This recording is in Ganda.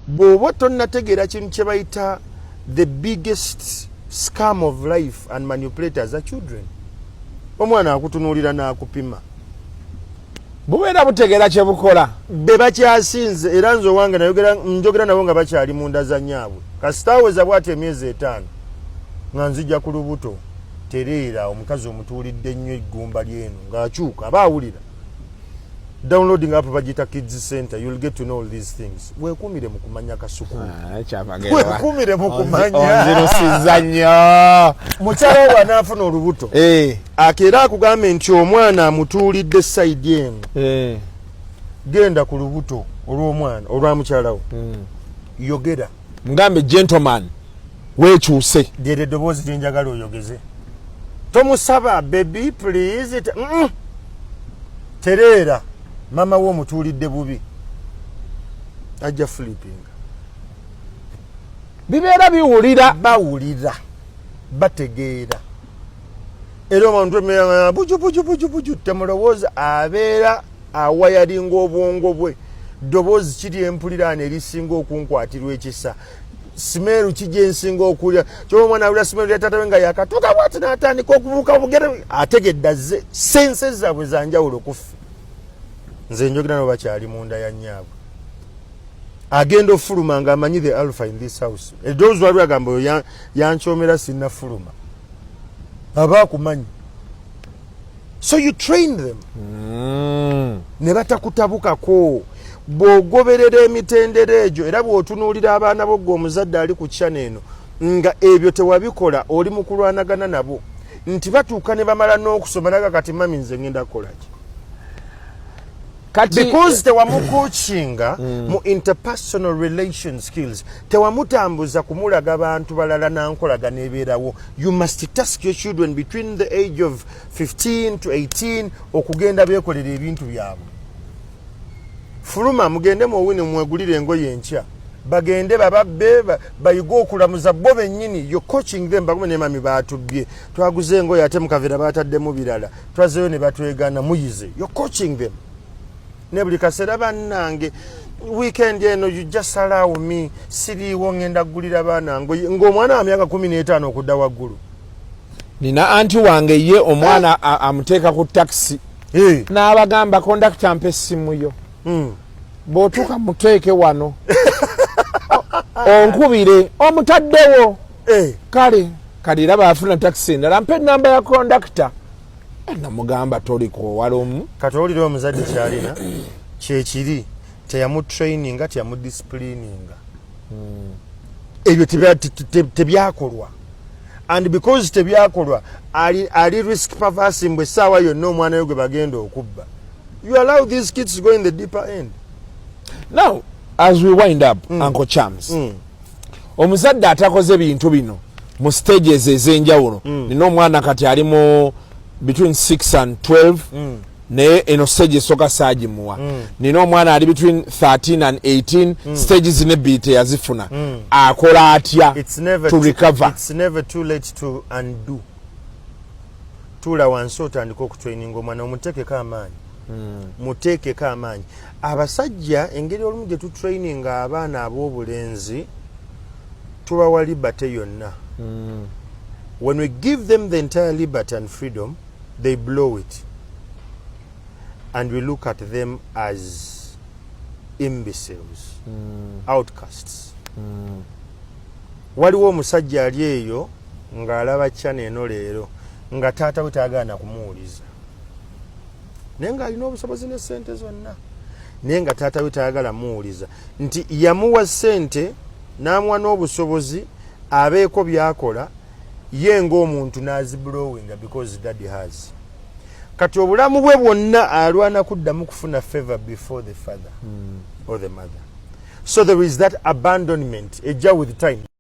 bw'oba tonnategeera kintu kye bayita the biggest scam of life and manipulators are children. Omwana akutunuulira n'akupima. Bubeera butegeera kye bukola. Be bakyasinze era nze owange njogera nabo nga bakyali mu nda za nyaabwe. Kasitaaweza bw'ati emyezi 5 nga nzija ku lubuto tereera omukazi omutuulidde nnyo eggumba lyeno ng'akyuka aba awulira. Downloading app bagita Kids Center, you'll get to know all these things. Wekumire mu kumanya kasuku. Kyamagero. Wekumire mu kumanya. Onzirusiza nnyo. Mukyala we anaafuna olubuto. Akeera akugambe nti omwana amutuulidde side eno. Genda ku lubuto olw'omwana olwa mukyala we. Yogera. Mugambe gentleman. Weekyuse. Lyeryo eddoboozi lye njagala oyogeze. Tomusaba baby please. Tereera. Mama wo mutuulidde bubi. Ajja flipping. Bibeera biwulira. Bawulira. Bategeera. Era omuntu emera buju temulowooza abeera awayalinga obwongo bwe. Ddoboozi kiri empuliraano erisinga okunkwatirwa ekisa. Simeru kije nsinga okulya. Ky'omwana awulira simeru ya taata we nga yakatuuka bw'ati n'atandika okubuuka obugere ategedde azze sense zaabwe za njawulo kufa. Nze njogera nabo bakyali mu nda ya nnyabwe. Agenda ofuluma ng'amanyi the alpha in this house. Eddoboozi wali agamba oyo yankyomera sinnafuluma. Aba akumanyi. So you train them. Ne batakutabukako. Bw'ogoberera emitendera egyo era bw'otunuulira abaana bo gwe omuzadde ali ku channel eno nga ebyo tewabikola oli mu kulwanagana nabo nti batuuka ne bamala n'okusoma naga kati mami nze ngenda kukola ki kati because tewamucoachinga mu interpersonal relation skills tewamutambuza kumulaga abantu balala nankolagana ebeerawo. You must task your children between the age of 15 to 18 okugenda beekolera ebintu byabwe. Fuluma mugende muwine mwegulire engoye enkya bagende bababbe bayiga okulamuza bo bennyini. You're coaching them. Bagume ne mami baatubbye twaguze engoye ate mukavera baataddemu birala twazeyo ne batwegana muyize. You're coaching them. Ne buli kaseera bannange weekend eno you just allow me siriiwo ngenda kugulira baana ng'omwana wa myaka 15 okudda waggulu. Nina anti wange ye omwana amuteeka ku taxi n'abagamba kondakita mpa essimu yo. Bw'otuuka muteeke wano onkubire omutaddewo kale kaliraba afuna taxi endala mpa ennamba ya kondakita. Namugamba toliko walomu kati owulire omuzadde kyalina kyekiri teyamutraininga teyamudisciplininga. Ebyo tebyakolwa and because tebyakolwa ali risk perversing bwe essaawa yonna omwana we gwe bagenda okubba. You allow these kids to go in the deeper end. Now, as we wind up, Uncle Chams, omuzadde atakoze bintu bino mu stages ez'enjawulo. Nina omwana kati ali mu between 6 and 12 naye eno stage esooka saagimuwa. Nina omwana ali between 13 and 18 stages n'ebbiri teyazifuna. Akola atya to recover? It's never too late to undo. Tuula wansi otandika okutraininga omwana omuteekeko amaanyi. Muteekeko amaanyi. Abasajja engeri olumu gye tutraininga abaana ab'obulenzi tubawa liberty yonna. When we give them the entire liberty and freedom, they blow it. And we look at them as imbeciles, outcasts. Waliwo omusajja ali eyo ng'alaba channel eno leero nga taata we taagaana kumuwuliza. Naye ng'alina obusobozi ne ssente zonna. Naye nga taata we tayagala muwuliza nti yamuwa ssente n'amuwa n'obusobozi abeeko by'akola ye ng'omuntu n'aziblowinga because daddy has. Kati obulamu bwe bwonna alwana kuddamu kufuna favor before the father or the mother. So there is that abandonment ejja with time.